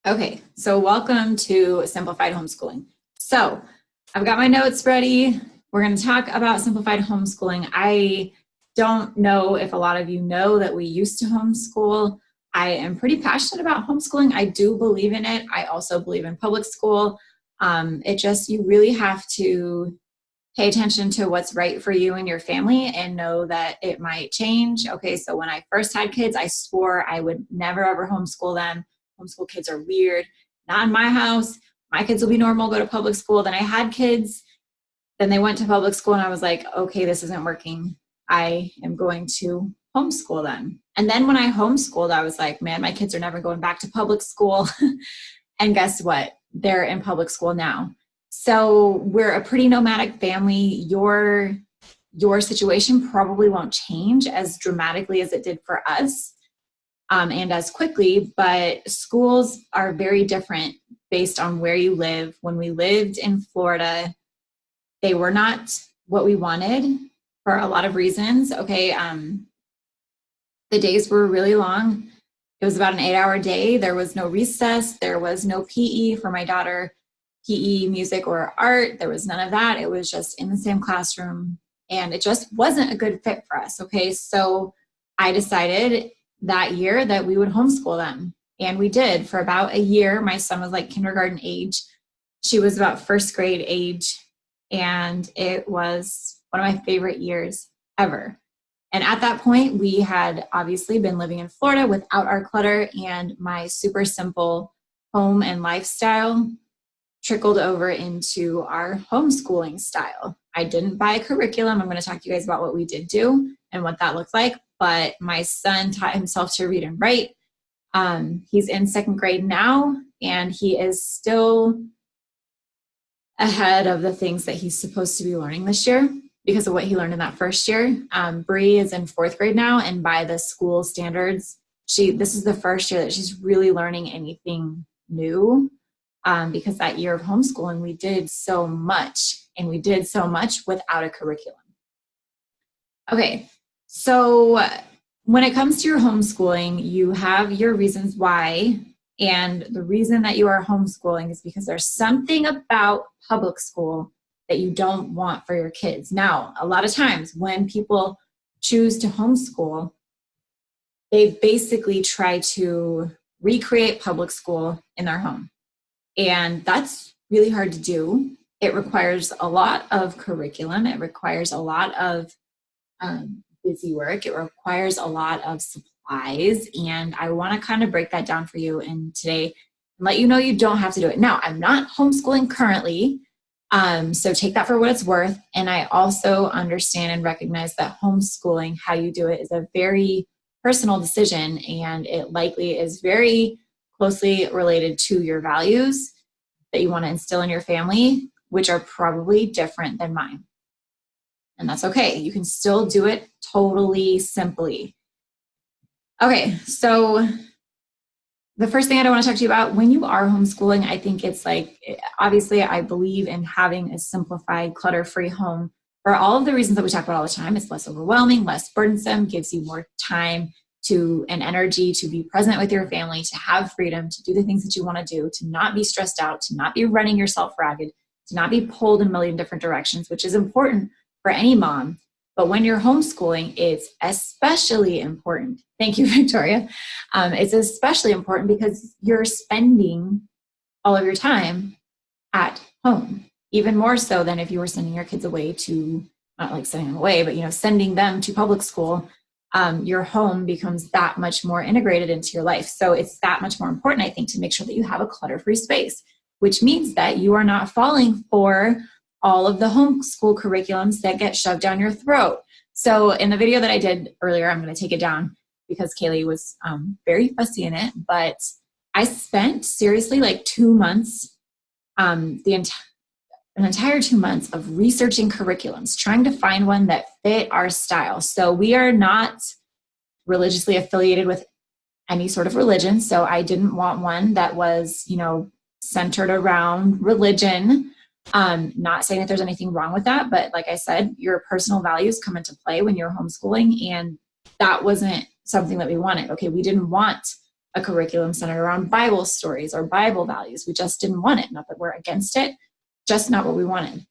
Okay, so welcome to Simplified Homeschooling. So I've got my notes ready. We're going to talk about simplified homeschooling. I don't know if a lot of you know that we used to homeschool. I am pretty passionate about homeschooling. I do believe in it. I also believe in public school. You really have to pay attention to what's right for you and your family and know that it might change. Okay, so when I first had kids, I swore I would never ever homeschool them. Homeschool kids are weird. Not in my house. My kids will be normal, go to public school. Then I had kids, then they went to public school, and I was like, okay, this isn't working. I am going to homeschool them. And then when I homeschooled, I was like, man, my kids are never going back to public school. And guess what? They're in public school now. So we're a pretty nomadic family. Your situation probably won't change as dramatically as it did for us, and as quickly, but schools are very different based on where you live. When we lived in Florida, they were not what we wanted for a lot of reasons. Okay, the days were really long. It was about an 8-hour day. There was no recess. There was no PE for my daughter, PE, music, or art. There was none of that. It was just in the same classroom, and it just wasn't a good fit for us. Okay, so I decided that year that we would homeschool them, and we did for about a year. My son was like kindergarten age. She was about first grade age, and it was one of my favorite years ever. And at that point, we had obviously been living in Florida without our clutter, and my super simple home and lifestyle trickled over into our homeschooling style. I didn't buy a curriculum. I'm going to talk to you guys about what we did do and what that looked like. But my son taught himself to read and write. He's in second grade now, and he is still ahead of the things that he's supposed to be learning this year because of what he learned in that first year. Bree is in fourth grade now, and by the school standards, this is the first year that she's really learning anything new, because that year of homeschooling, we did so much, and we did so much without a curriculum. Okay, so when it comes to your homeschooling, you have your reasons why. And the reason that you are homeschooling is because there's something about public school that you don't want for your kids. Now, a lot of times when people choose to homeschool, they basically try to recreate public school in their home. And that's really hard to do. It requires a lot of curriculum. It requires a lot of busy work. It requires a lot of supplies. And I want to kind of break that down for you and today and let you know you don't have to do it. Now, I'm not homeschooling currently, so take that for what it's worth. And I also understand and recognize that homeschooling, how you do it, is a very personal decision, and it likely is very closely related to your values that you want to instill in your family, which are probably different than mine. And that's okay. You can still do it totally simply. Okay, so the first thing I want to talk to you about when you are homeschooling, I think it's like, obviously, I believe in having a simplified, clutter-free home for all of the reasons that we talk about all the time. It's less overwhelming, less burdensome, gives you more time and energy to be present with your family, to have freedom, to do the things that you want to do, to not be stressed out, to not be running yourself ragged, to not be pulled in a million different directions, which is important for any mom. But when you're homeschooling, it's especially important. Thank you, Victoria. It's especially important because you're spending all of your time at home, even more so than if you were sending your kids away to, not like sending them away, but sending them to public school. Your home becomes that much more integrated into your life. So it's that much more important, I think, to make sure that you have a clutter-free space, which means that you are not falling for all of the homeschool curriculums that get shoved down your throat. So in the video that I did earlier, I'm going to take it down because Kaylee was very fussy in it, but I spent seriously like 2 months, an entire 2 months of researching curriculums, trying to find one that fit our style. So we are not religiously affiliated with any sort of religion. So I didn't want one that was, centered around religion. Not saying that there's anything wrong with that, but like I said, your personal values come into play when you're homeschooling, and that wasn't something that we wanted. Okay, we didn't want a curriculum centered around Bible stories or Bible values. We just didn't want it. Not that we're against it, just not what we wanted.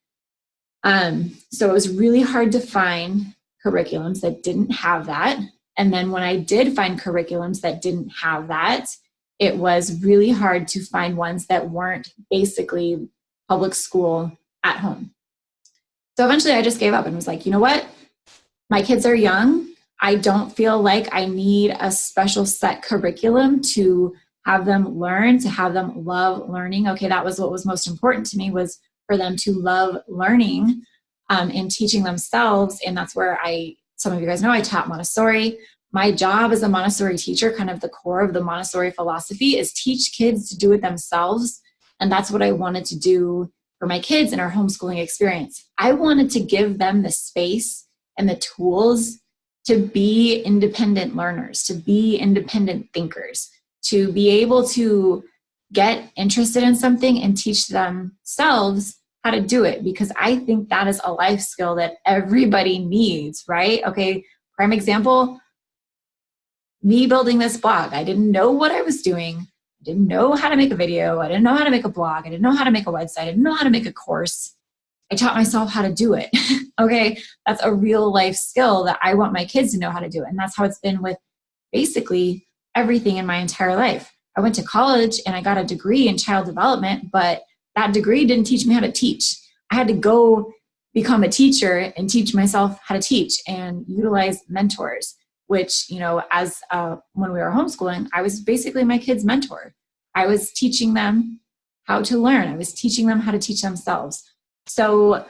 So it was really hard to find curriculums that didn't have that. And then when I did find curriculums that didn't have that, it was really hard to find ones that weren't basically public school at home. So eventually I just gave up and was like, you know what? My kids are young. I don't feel like I need a special set curriculum to have them learn, to have them love learning. Okay, that was what was most important to me, was for them to love learning and teaching themselves. And that's where some of you guys know I taught Montessori. My job as a Montessori teacher, kind of the core of the Montessori philosophy, is teach kids to do it themselves. And that's what I wanted to do for my kids in our homeschooling experience. I wanted to give them the space and the tools to be independent learners, to be independent thinkers, to be able to get interested in something and teach themselves how to do it, because I think that is a life skill that everybody needs, right? Okay, prime example, me building this blog. I didn't know what I was doing. I didn't know how to make a video. I didn't know how to make a blog. I didn't know how to make a website. I didn't know how to make a course. I taught myself how to do it. Okay, that's a real life skill that I want my kids to know how to do it. And that's how it's been with basically everything in my entire life. I went to college and I got a degree in child development, but that degree didn't teach me how to teach. I had to go become a teacher and teach myself how to teach and utilize mentors, which, as when we were homeschooling, I was basically my kids' mentor. I was teaching them how to learn. I was teaching them how to teach themselves. So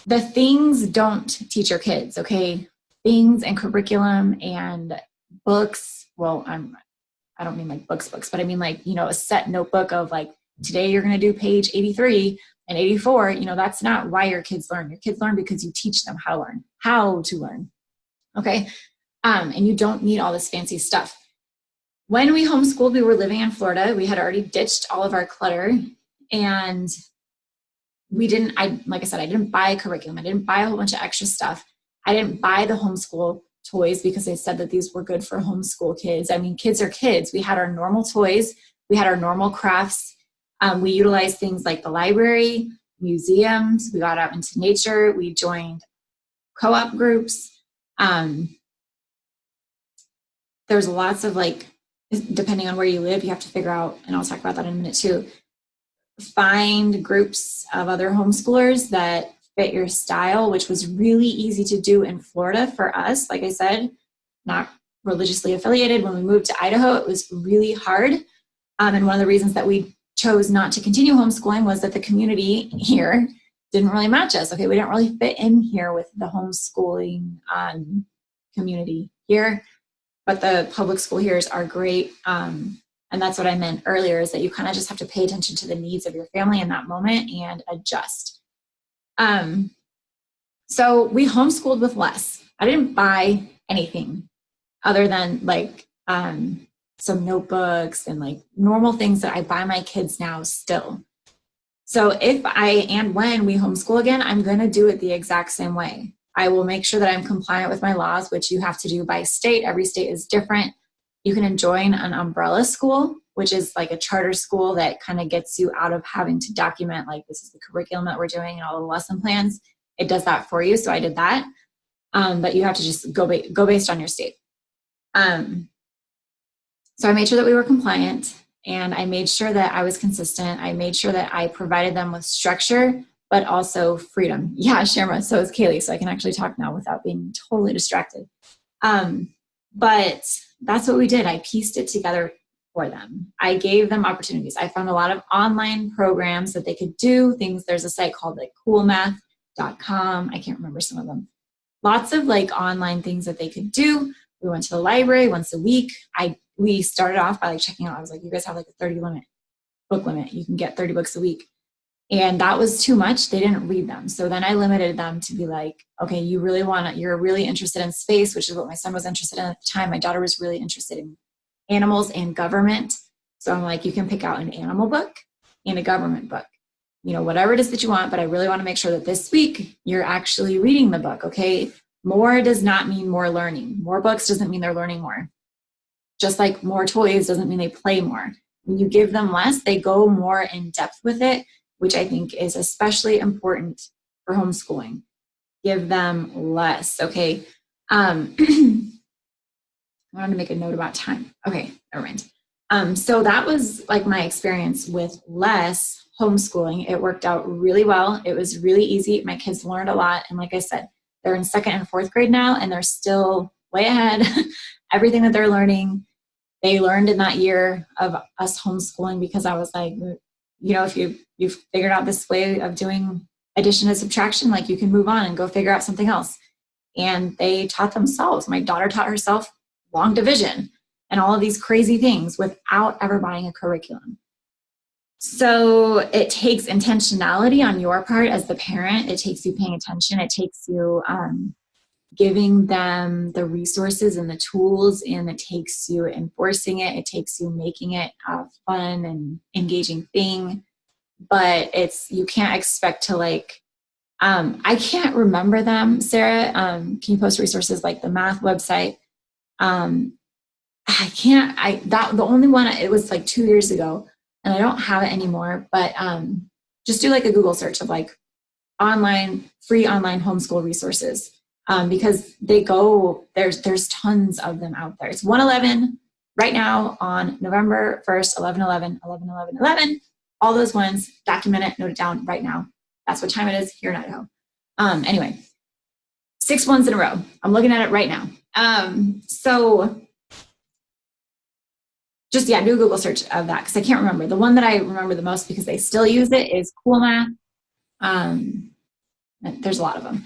the things don't teach your kids, okay? Things and curriculum and books. Well, I don't mean like books, but I mean like, a set notebook of like, today you're going to do page 83 and 84. That's not why your kids learn. Your kids learn because you teach them how to learn. Okay. And you don't need all this fancy stuff. When we homeschooled, we were living in Florida. We had already ditched all of our clutter, and like I said, I didn't buy a curriculum. I didn't buy a whole bunch of extra stuff. I didn't buy the homeschool toys because they said that these were good for homeschool kids. I mean, kids are kids. We had our normal toys. We had our normal crafts. We utilized things like the library, museums. We got out into nature. We joined co-op groups. There's lots of depending on where you live, you have to figure out, and I'll talk about that in a minute too, find groups of other homeschoolers that fit your style, which was really easy to do in Florida for us. Like I said, not religiously affiliated. When we moved to Idaho, it was really hard. And one of the reasons that we chose not to continue homeschooling was that the community here didn't really match us. Okay, we didn't really fit in here with the homeschooling community here, but the public school here are great. And that's what I meant earlier, is that you kind of just have to pay attention to the needs of your family in that moment and adjust. So we homeschooled with less. I didn't buy anything other than some notebooks and normal things that I buy my kids now still. So if and when we homeschool again, I'm going to do it the exact same way. I will make sure that I'm compliant with my laws, which you have to do by state. Every state is different. You can join an umbrella school, which is like a charter school that kind of gets you out of having to document this is the curriculum that we're doing and all the lesson plans. It does that for you. So I did that. But you have to just go based on your state. So I made sure that we were compliant, and I made sure that I was consistent. I made sure that I provided them with structure, but also freedom. Yeah, Sharma, so is Kaylee, so I can actually talk now without being totally distracted. But that's what we did. I pieced it together for them. I gave them opportunities. I found a lot of online programs that they could do things. There's a site called coolmath.com. I can't remember some of them. Lots of online things that they could do. We went to the library once a week. We started off by checking out. I was like, you guys have a 30 book limit. You can get 30 books a week. And that was too much. They didn't read them. So then I limited them to be okay, you're really interested in space, which is what my son was interested in at the time. My daughter was really interested in animals and government. So I'm you can pick out an animal book and a government book. Whatever it is that you want, but I really want to make sure that this week you're actually reading the book, okay? More does not mean more learning. More books doesn't mean they're learning more. just like more toys doesn't mean they play more. When you give them less, they go more in depth with it, which I think is especially important for homeschooling. Give them less, okay? I wanted to make a note about time. Okay, never mind. So that was like my experience with less homeschooling. It worked out really well. It was really easy. My kids learned a lot. And like I said, they're in 2nd and 4th grade now, and they're still way ahead. Everything that they're learning, they learned in that year of us homeschooling, because I was like, you know, if you've figured out this way of doing addition and subtraction, like you can move on and go figure out something else. And they taught themselves. My daughter taught herself long division and all of these crazy things without ever buying a curriculum. So it takes intentionality on your part as the parent. It takes you paying attention. It takes you giving them the resources and the tools, and it takes you enforcing it. It takes you making it a fun and engaging thing. But you can't expect to like, I can't remember them, Sarah. Can you post resources like the math website? The only one, it was like 2 years ago, and I don't have it anymore, but just do like a Google search of like free online homeschool resources, because there's tons of them out there. It's 111 right now on November 1st, 11/11, 11/11/11. All those ones, document it, note it down right now. That's what time it is here in Idaho. Anyway, 6 ones in a row. I'm looking at it right now. So just, do a Google search of that, because I can't remember. The one that I remember the most, because they still use it, is Cool Math. There's a lot of them.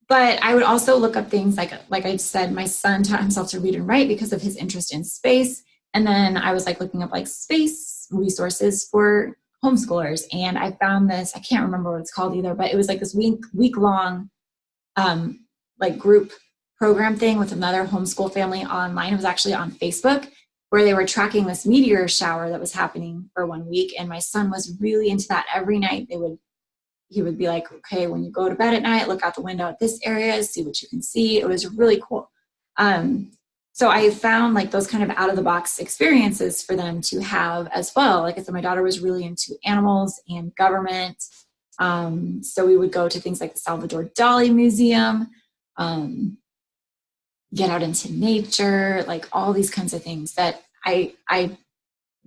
But I would also look up things like I said, my son taught himself to read and write because of his interest in space. And then I was like looking up like space resources for homeschoolers. And I found this, I can't remember what it's called either, but it was like this week-long like group program thing with another homeschool family online. It was actually on Facebook, where they were tracking this meteor shower that was happening for 1 week. And my son was really into that. Every night he would be like, okay, when you go to bed at night, look out the window at this area, see what you can see. It was really cool. So I found like those kind of out of the box experiences for them to have as well. Like I said, my daughter was really into animals and government. So we would go to things like the Salvador Dali Museum, get out into nature, like all these kinds of things that I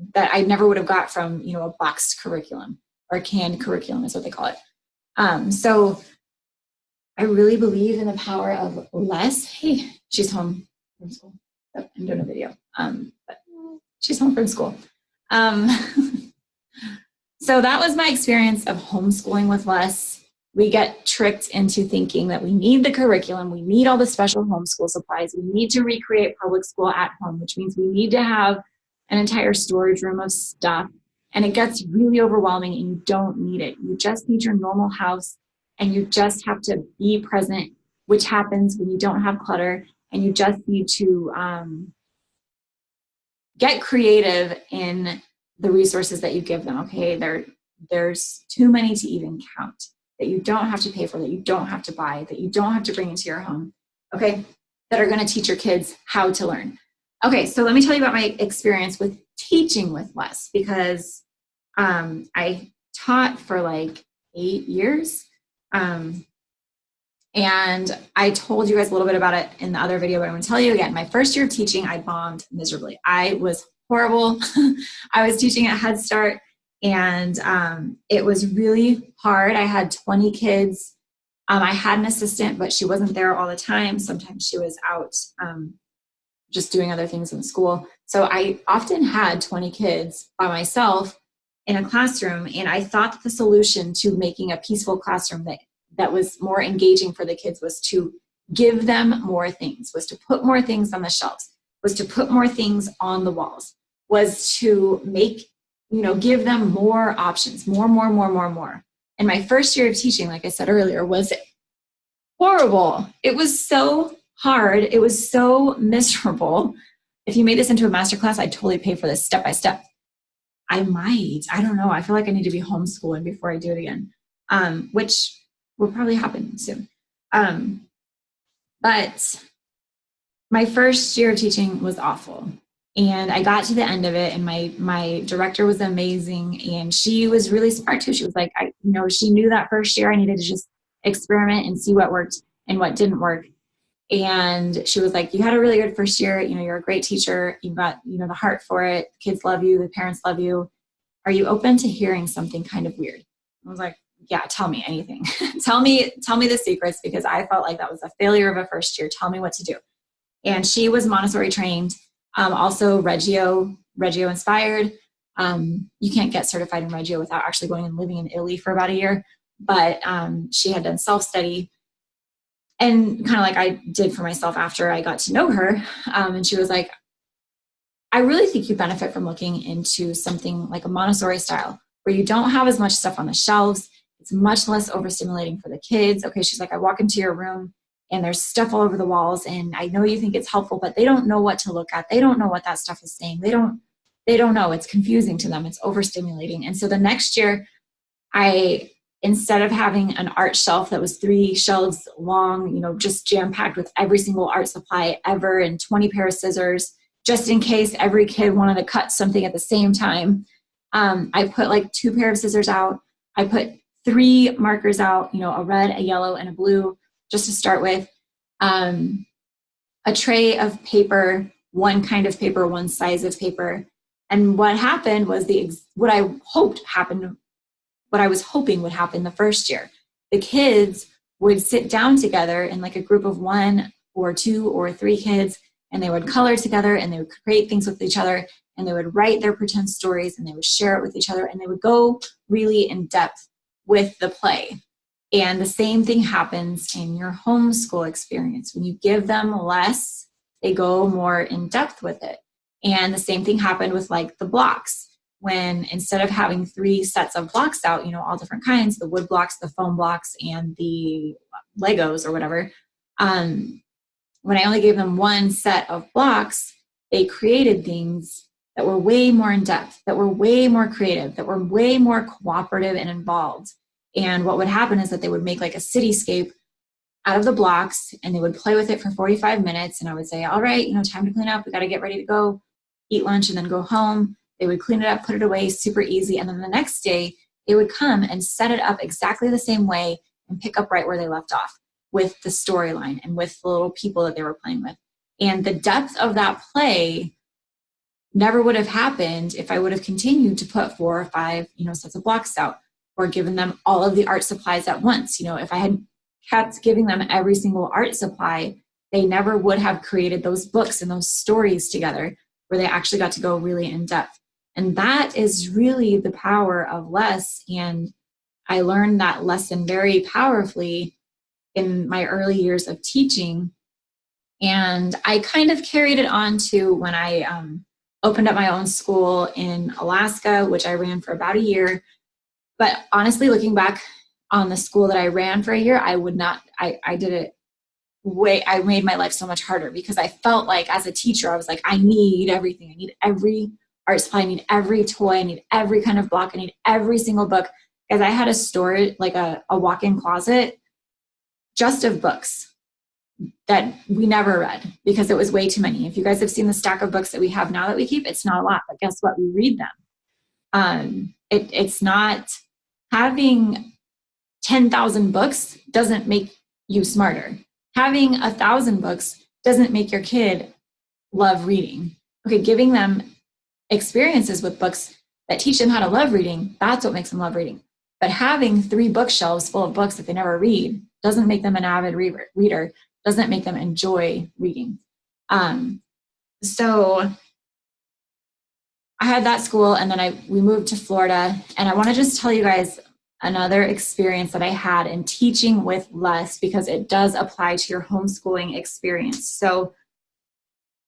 never would have got from, a boxed curriculum, or a canned curriculum is what they call it. So I really believe in the power of less. Hey, she's home from school. Oh, I'm doing a video, but she's home from school. So that was my experience of homeschooling with less. We get tricked into thinking that we need the curriculum, we need all the special homeschool supplies, we need to recreate public school at home, which means we need to have an entire storage room of stuff. And it gets really overwhelming, and you don't need it. You just need your normal house, and you just have to be present, which happens when you don't have clutter, and you just need to get creative in the resources that you give them, okay? There's too many to even count, that you don't have to pay for, that you don't have to buy, that you don't have to bring into your home, okay? That are gonna teach your kids how to learn. Okay, so let me tell you about my experience with teaching with less, because I taught for like 8 years. And I told you guys a little bit about it in the other video, but I'm gonna tell you again, my first year of teaching, I bombed miserably. I was horrible. I was teaching at Head Start, and it was really hard. I had 20 kids. I had an assistant, but she wasn't there all the time. Sometimes she was out just doing other things in school. So I often had 20 kids by myself in a classroom, and I thought that the solution to making a peaceful classroom that was more engaging for the kids was to give them more things, was to put more things on the shelves, was to put more things on the walls, was to make, give them more options, more. And my first year of teaching, like I said earlier, was horrible. It was so hard. It was so miserable. If you made this into a masterclass, I'd totally pay for this step by step. I don't know. I feel like I need to be homeschooling before I do it again, which will probably happen soon. But my first year of teaching was awful. And I got to the end of it, and my director was amazing, and she was really smart too. She was like, she knew that first year I needed to just experiment and see what worked and what didn't work. And she was like, you had a really good first year. You're a great teacher. You've got, the heart for it. Kids love you. The parents love you. Are you open to hearing something kind of weird? I was like, yeah, tell me anything. tell me the secrets, because I felt like that was a failure of a first year. Tell me what to do. And she was Montessori trained, also Reggio inspired. You can't get certified in Reggio without actually going and living in Italy for about a year. But she had done self-study, and kind of like I did for myself after I got to know her. And she was like, I really think you benefit from looking into something like a Montessori style, where you don't have as much stuff on the shelves. It's much less overstimulating for the kids. Okay, she's like, I walk into your room and there's stuff all over the walls, and I know you think it's helpful, but they don't know what to look at. They don't know what that stuff is saying. They don't know. It's confusing to them. It's overstimulating. And so the next year, instead of having an art shelf that was 3 shelves long, just jam-packed with every single art supply ever and 20 pair of scissors, just in case every kid wanted to cut something at the same time, I put like 2 pair of scissors out. I put 3 markers out, a red, a yellow, and a blue, just to start with. A tray of paper, 1 kind of paper, 1 size of paper. And what happened was what I was hoping would happen the first year. The kids would sit down together in like a group of 1 or 2 or 3 kids, and they would color together, and they would create things with each other, and they would write their pretend stories, and they would share it with each other, and they would go really in depth with the play. And the same thing happens in your homeschool experience. When you give them less, they go more in depth with it. And the same thing happened with like the blocks. When instead of having 3 sets of blocks out, all different kinds, the wood blocks, the foam blocks, and the Legos or whatever, when I only gave them 1 set of blocks, they created things that were way more in depth, that were way more creative, that were way more cooperative and involved. And what would happen is that they would make like a cityscape out of the blocks, and they would play with it for 45 minutes. And I would say, all right, time to clean up. We got to get ready to go eat lunch and then go home. They would clean it up, put it away, super easy. And then the next day, they would come and set it up exactly the same way and pick up right where they left off with the storyline and with the little people that they were playing with. And the depth of that play never would have happened if I would have continued to put 4 or 5, sets of blocks out, or given them all of the art supplies at once. If I had kept giving them every single art supply, they never would have created those books and those stories together where they actually got to go really in depth. And that is really the power of less. And I learned that lesson very powerfully in my early years of teaching. And I kind of carried it on to when I opened up my own school in Alaska, which I ran for about a year. But honestly, looking back on the school that I ran for a year, I did it I made my life so much harder, because I felt like as a teacher, I was like, I need everything. I need every art supply. I need every toy. I need every kind of block. I need every single book. Because I had a storage, like a walk-in closet just of books that we never read because it was way too many. If you guys have seen the stack of books that we have now that we keep, it's not a lot, but guess what? We read them. It's not, having 10,000 books doesn't make you smarter. Having 1,000 books doesn't make your kid love reading. Okay, giving them experiences with books that teach them how to love reading, that's what makes them love reading. But having 3 bookshelves full of books that they never read doesn't make them an avid reader, doesn't make them enjoy reading. So I had that school, and then we moved to Florida. And I want to just tell you guys another experience that I had in teaching with less, because it does apply to your homeschooling experience. So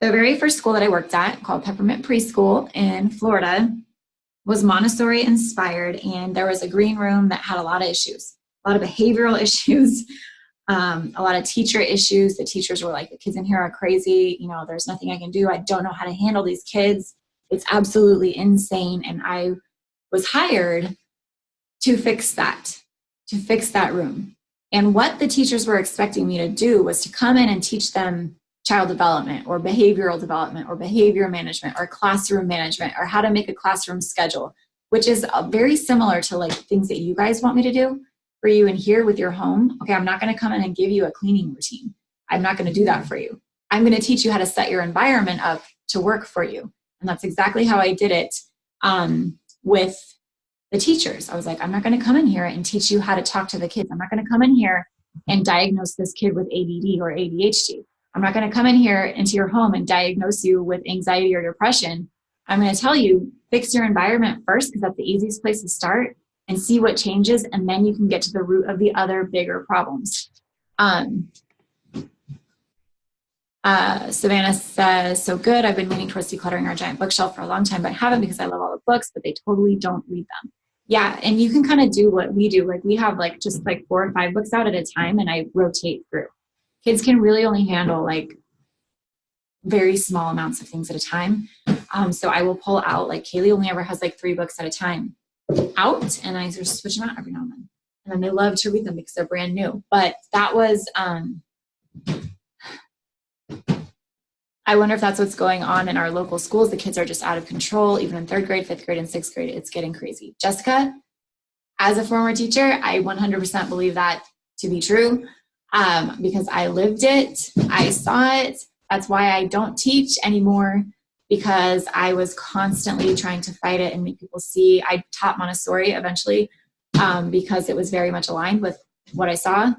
the very first school that I worked at, called Peppermint Preschool in Florida, was Montessori inspired, and there was a green room that had a lot of issues, a lot of behavioral issues, a lot of teacher issues. The teachers were like, the kids in here are crazy. There's nothing I can do. I don't know how to handle these kids. It's absolutely insane. And I was hired to fix that room. And what the teachers were expecting me to do was to come in and teach them child development or behavioral development or behavior management or classroom management or how to make a classroom schedule, which is very similar to like things that you guys want me to do for you in here with your home. Okay, I'm not going to come in and give you a cleaning routine. I'm not going to do that for you. I'm going to teach you how to set your environment up to work for you. And that's exactly how I did it with the teachers. I was like, I'm not going to come in here and teach you how to talk to the kids. I'm not going to come in here and diagnose this kid with ADD or ADHD. I'm not going to come in here into your home and diagnose you with anxiety or depression. I'm going to tell you, fix your environment first, because that's the easiest place to start, and see what changes, and then you can get to the root of the other bigger problems. Savannah says, so good. I've been leaning towards decluttering our giant bookshelf for a long time, but haven't, because I love all the books, but they totally don't read them. Yeah, and you can kind of do what we do. Like we have like just like 4 or 5 books out at a time, and I rotate through. Kids can really only handle like very small amounts of things at a time. So I will pull out, like Kaylee only ever has like 3 books at a time out, and I just switch them out every now and then. And then they love to read them because they're brand new. But that was, I wonder if that's what's going on in our local schools. The kids are just out of control, even in 3rd grade, 5th grade, and 6th grade. It's getting crazy. Jessica, as a former teacher, I 100% believe that to be true, because I lived it. I saw it. That's why I don't teach anymore, because I was constantly trying to fight it and make people see. I taught Montessori eventually, because it was very much aligned with what I saw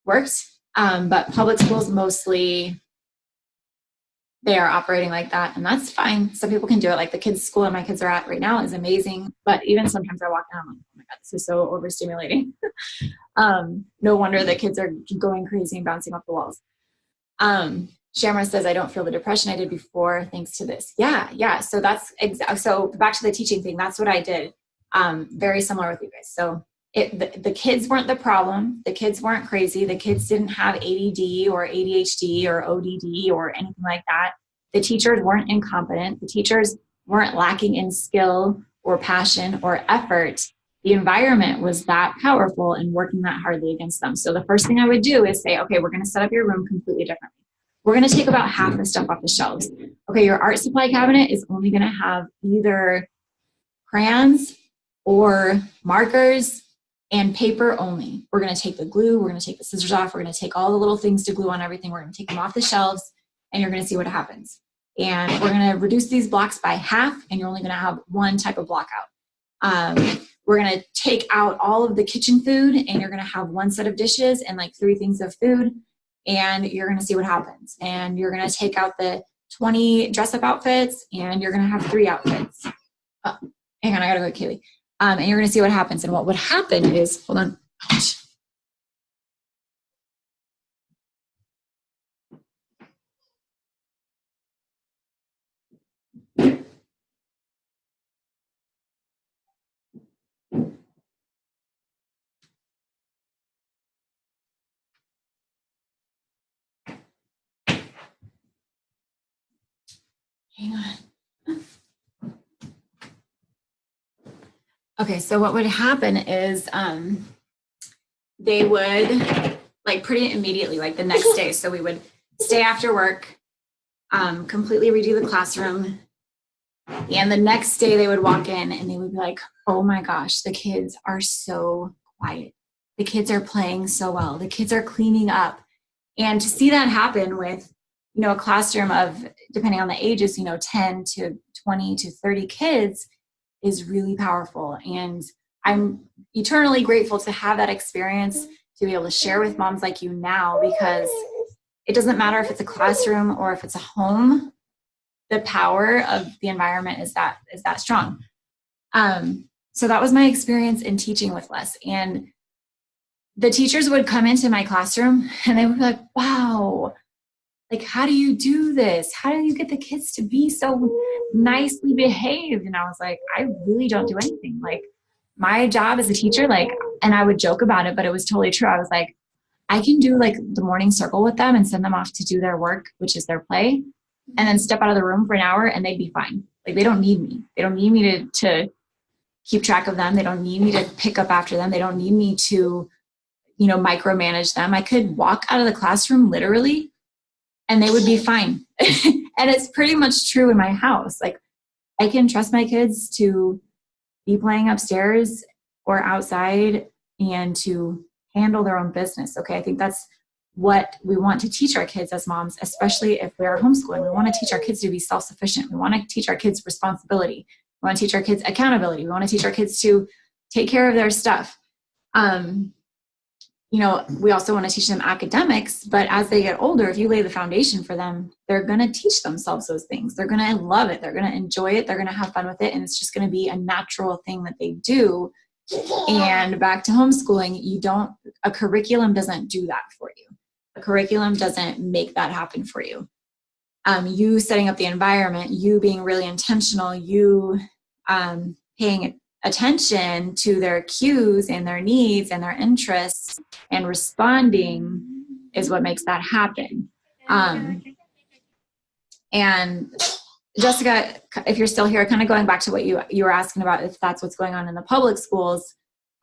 worked. But public schools mostly, they are operating like that, and that's fine. Some people can do it. Like the kids' school that my kids are at right now is amazing, but even sometimes I walk in, I'm like, oh my God, this is so overstimulating. No wonder the kids are going crazy and bouncing off the walls. Shamra says, I don't feel the depression I did before thanks to this. Yeah. So that's so back to the teaching thing. That's what I did. Very similar with you guys. So the kids weren't the problem. The kids weren't crazy. The kids didn't have ADD or ADHD or ODD or anything like that. The teachers weren't incompetent. The teachers weren't lacking in skill or passion or effort. The environment was that powerful and working that hardly against them. So the first thing I would do is say, okay, we're going to set up your room completely differently. We're going to take about half the stuff off the shelves. Okay, your art supply cabinet is only going to have either crayons or markers and paper only. We're going to take the glue. We're going to take the scissors off. We're going to take all the little things to glue on everything. We're going to take them off the shelves, and you're going to see what happens. And we're going to reduce these blocks by half, and you're only going to have one type of block out. We're going to take out all of the kitchen food, and you're going to have one set of dishes and like 3 things of food, and you're going to see what happens. And you're going to take out the 20 dress-up outfits, and you're going to have 3 outfits. Oh, hang on, I got to go, Kaylee. And you're going to see what happens. And what would happen is, hold on. Ouch. Hang on. Okay, so what would happen is they would like pretty immediately, like the next day. So we would stay after work, completely redo the classroom. And the next day they would walk in and they would be like, oh my gosh, the kids are so quiet. The kids are playing so well. The kids are cleaning up. And to see that happen with, you know, a classroom of, depending on the ages, you know, 10 to 20 to 30 kids is really powerful. And I'm eternally grateful to have that experience, to be able to share with moms like you now, because it doesn't matter if it's a classroom or if it's a home, the power of the environment is that strong. So that was my experience in teaching with Les. And the teachers would come into my classroom and they would be like, wow, like, how do you do this? How do you get the kids to be so nicely behaved? And I was like, I really don't do anything. Like, my job as a teacher, like, and I would joke about it, but it was totally true. I was like, I can do like the morning circle with them and send them off to do their work, which is their play, and then step out of the room for an hour and they'd be fine. Like, they don't need me. They don't need me to keep track of them. They don't need me to pick up after them. They don't need me to, you know, micromanage them. I could walk out of the classroom literally and they would be fine. And it's pretty much true in my house. Like, I can trust my kids to be playing upstairs or outside and to handle their own business. Okay. I think that's what we want to teach our kids as moms, especially if we are homeschooling. We want to teach our kids to be self-sufficient. We want to teach our kids responsibility. We want to teach our kids accountability. We want to teach our kids to take care of their stuff. We also want to teach them academics, but as they get older, if you lay the foundation for them, they're going to teach themselves those things. They're going to love it. They're going to enjoy it. They're going to have fun with it. And it's just going to be a natural thing that they do. And back to homeschooling, a curriculum doesn't do that for you. A curriculum doesn't make that happen for you. You setting up the environment, you being really intentional, you paying attention to their cues and their needs and their interests and responding is what makes that happen. And Jessica, if you're still here, kind of going back to what you were asking about, if that's what's going on in the public schools,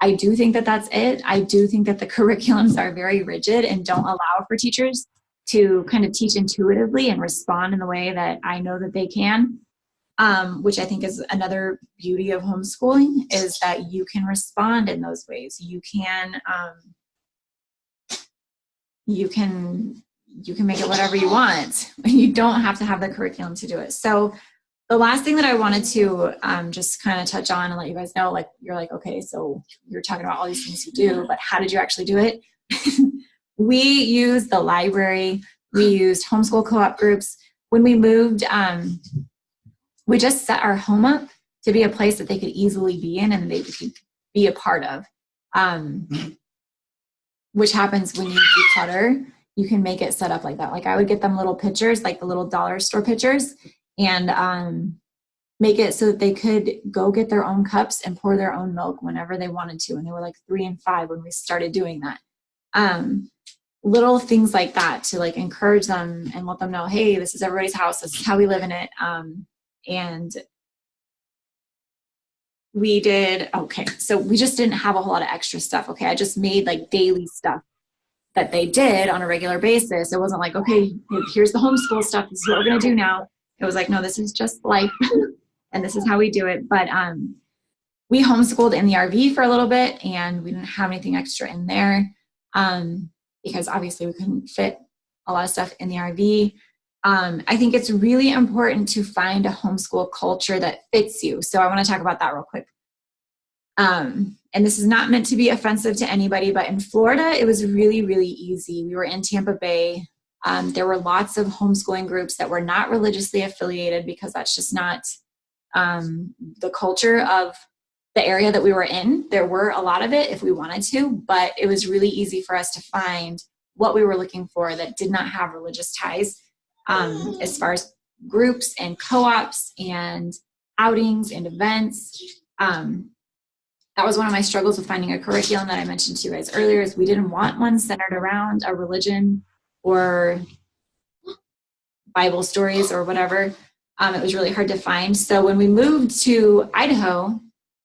I do think that that's it. I do think that the curriculums are very rigid and don't allow for teachers to kind of teach intuitively and respond in the way that I know that they can. Which I think is another beauty of homeschooling, is that you can respond in those ways. You can make it whatever you want. You don't have to have the curriculum to do it. So the last thing that I wanted to just kind of touch on and let you guys know, like, you're like, okay, so you're talking about all these things you do, but how did you actually do it? We used the library. We used homeschool co-op groups. When we moved, we just set our home up to be a place that they could easily be in and they could be a part of, which happens when you declutter. You can make it set up like that. Like, I would get them little pitchers, like the little dollar store pitchers, and make it so that they could go get their own cups and pour their own milk whenever they wanted to. And they were like 3 and 5 when we started doing that. Little things like that to like encourage them and let them know, hey, this is everybody's house. This is how we live in it. And we did, okay, so we just didn't have a whole lot of extra stuff. Okay, I just made like daily stuff that they did on a regular basis. It wasn't like, okay, here's the homeschool stuff. This is what we're going to do now. It was like, no, this is just life and this is how we do it. But we homeschooled in the RV for a little bit and we didn't have anything extra in there because obviously we couldn't fit a lot of stuff in the RV. I think it's really important to find a homeschool culture that fits you. So I want to talk about that real quick. And this is not meant to be offensive to anybody, but in Florida, it was really, really easy. We were in Tampa Bay. There were lots of homeschooling groups that were not religiously affiliated because that's just not the culture of the area that we were in. There were a lot of it if we wanted to, but it was really easy for us to find what we were looking for that did not have religious ties. As far as groups and co-ops and outings and events. That was one of my struggles with finding a curriculum that I mentioned to you guys earlier, is we didn't want one centered around a religion or Bible stories or whatever. It was really hard to find. So when we moved to Idaho,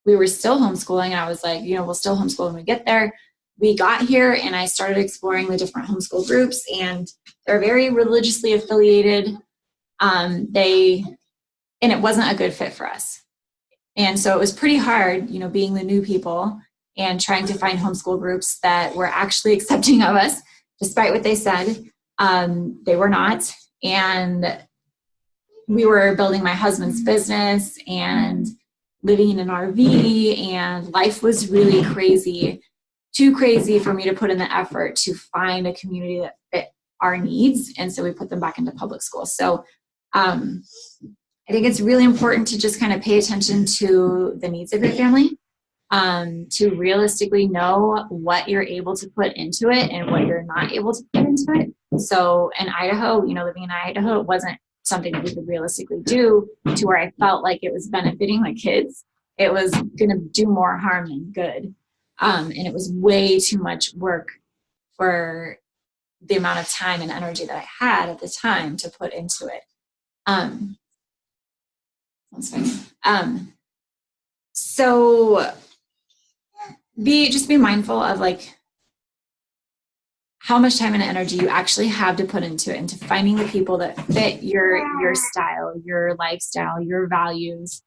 we were still homeschooling, and I was like, we'll still homeschool when we get there. We got here and I started exploring the different homeschool groups, and they're very religiously affiliated. And it wasn't a good fit for us. And so it was pretty hard, being the new people and trying to find homeschool groups that were actually accepting of us, despite what they said. They were not. And we were building my husband's business and living in an RV, and life was really crazy. Too crazy for me to put in the effort to find a community that fit our needs. And so we put them back into public school. So I think it's really important to just kind of pay attention to the needs of your family, to realistically know what you're able to put into it and what you're not able to put into it. So in Idaho, living in Idaho, it wasn't something that we could realistically do to where I felt like it was benefiting my kids. It was going to do more harm than good. And it was way too much work for the amount of time and energy that I had at the time to put into it. So just be mindful of how much time and energy you actually have to put into it, into finding the people that fit your style, your lifestyle, your values.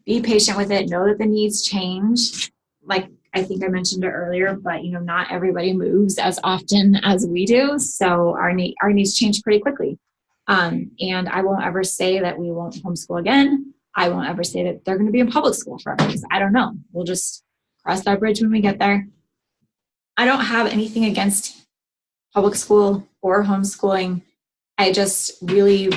Be patient with it. Know that the needs change. Like I think I mentioned it earlier, but not everybody moves as often as we do. So our needs change pretty quickly. And I won't ever say that we won't homeschool again. I won't ever say that they're going to be in public school forever, because I don't know. We'll just cross that bridge when we get there. I don't have anything against public school or homeschooling. I just really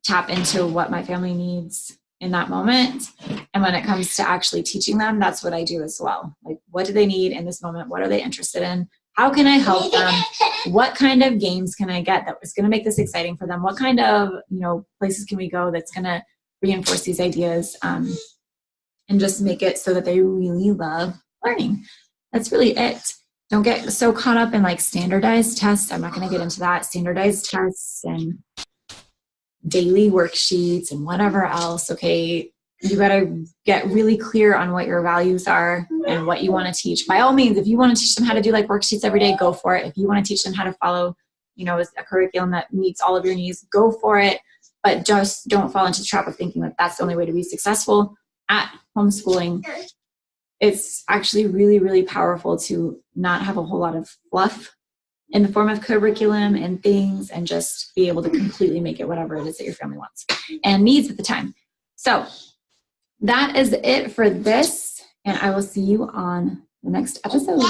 tap into what my family needs in that moment. And when it comes to actually teaching them, that's what I do as well. Like, what do they need in this moment? What are they interested in? How can I help them? What kind of games can I get that is going to make this exciting for them? What kind of, places can we go that's going to reinforce these ideas, and just make it so that they really love learning? That's really it. Don't get so caught up in like standardized tests. I'm not going to get into that. Standardized tests and daily worksheets and whatever else. Okay, you got to get really clear on what your values are and what you want to teach. By all means, if you want to teach them how to do like worksheets every day, go for it. If you want to teach them how to follow, a curriculum that meets all of your needs, go for it. But just don't fall into the trap of thinking that that's the only way to be successful at homeschooling. It's actually really, really powerful to not have a whole lot of fluff in the form of curriculum and things, and just be able to completely make it whatever it is that your family wants and needs at the time. So that is it for this, and I will see you on the next episode.